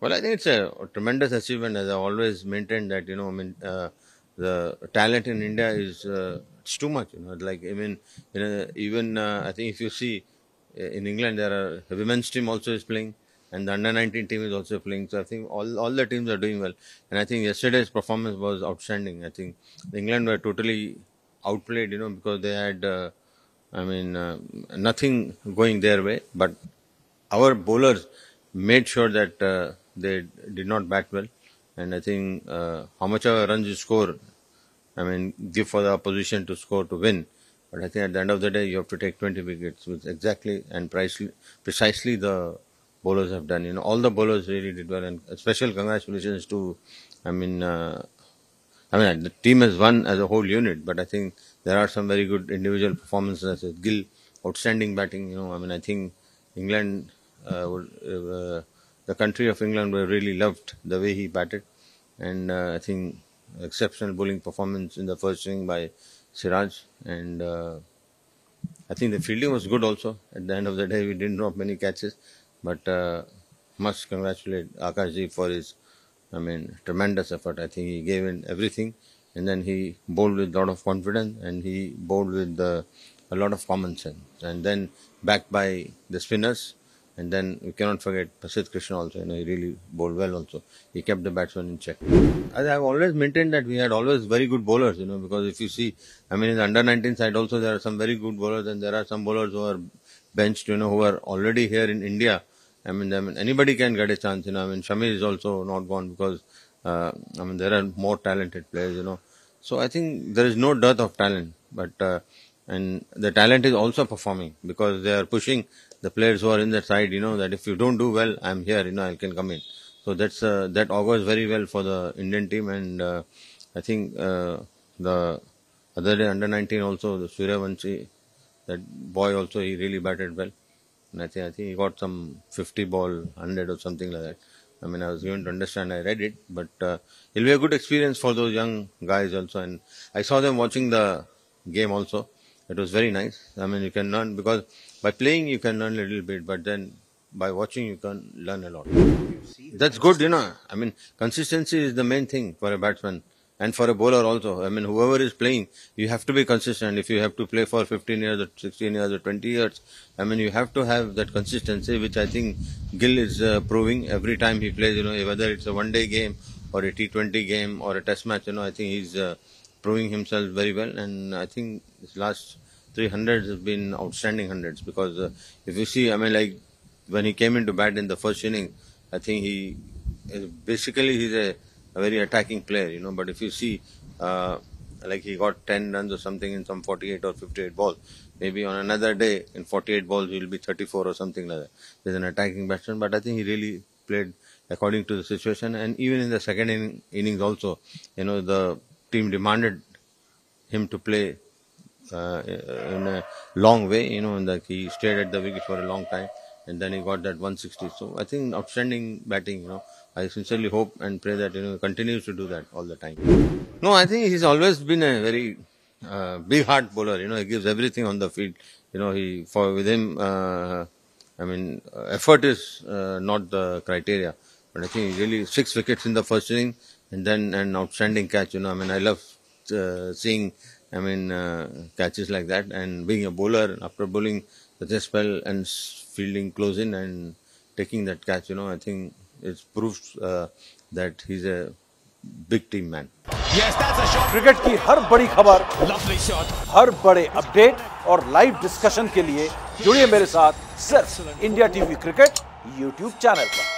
Well, I think it's a tremendous achievement. As I always maintained that, the talent in India is it's too much. Like even I think if you see in England, there are the women's team also is playing, and the under-19 team is also playing. So I think all the teams are doing well. And I think yesterday's performance was outstanding. I think England were totally outplayed, because they had nothing going their way, but our bowlers made sure that they did not bat well, and I think how much of a runs you score, give for the opposition to score to win. But I think at the end of the day, you have to take 20 wickets, which exactly and precisely the bowlers have done. All the bowlers really did well, and a special congratulations to, I mean, the team has won as a whole unit, but I think there are some very good individual performances. As Gill, outstanding batting. I think England, the country of England, were really loved the way he batted, and I think exceptional bowling performance in the first inning by Siraj, and I think the fielding was good also. At the end of the day, we didn't drop many catches, but must congratulate Akashji for his, tremendous effort. I think he gave in everything, and then he bowled with a lot of confidence, and he bowled with a lot of common sense, and then backed by the spinners. And then we cannot forget Prasidh Krishna also. He really bowled well also. He kept the batsman in check. As I've always maintained that we had always very good bowlers, because if you see, in the under-19 side also there are some very good bowlers, and there are some bowlers who are benched, who are already here in India. Anybody can get a chance, Shami is also not gone because, there are more talented players, So I think there is no dearth of talent, but, and the talent is also performing because they are pushing the players who are in that side, that if you don't do well, I'm here, I can come in. So that augurs very well for the Indian team, and I think the other day under-19 also, the Suryavanshi, that boy also, he really batted well. And I think he got some 50 ball 100 or something like that. I was given to understand, I read it, but it'll be a good experience for those young guys also. And I saw them watching the game also. It was very nice. You can learn, because by playing you can learn a little bit, but then by watching you can learn a lot. That's good, consistency is the main thing for a batsman and for a bowler also. Whoever is playing, you have to be consistent. If you have to play for 15 years or 16 years or 20 years, you have to have that consistency, which I think Gill is proving every time he plays, whether it's a one-day game or a T20 game or a test match, I think he's proving himself very well. And I think his last 300s have been outstanding hundreds, because if you see, when he came into bat in the first inning, I think he's a very attacking player, but if you see, like he got 10 runs or something in some 48 or 58 balls, maybe on another day in 48 balls he'll be 34 or something like that. There's an attacking batsman, but I think he really played according to the situation. And even in the second innings also, the team demanded him to play in a long way, and he stayed at the wicket for a long time, and then he got that 160. So I think outstanding batting, I sincerely hope and pray that, he continues to do that all the time. No, I think he's always been a very big heart bowler, he gives everything on the field. With him, effort is not the criteria, but I think he really 6 wickets in the first inning, and then an outstanding catch, I love seeing, catches like that, and being a bowler, after bowling such a spell and fielding close in and taking that catch, I think it proves that he's a big team man. Yes, that's a shot. Cricket की हर बड़ी खबर, Lovely shot. हर बड़े update और live discussion के लिए जुड़िए मेरे साथ सिर्फ India TV cricket YouTube channel पर।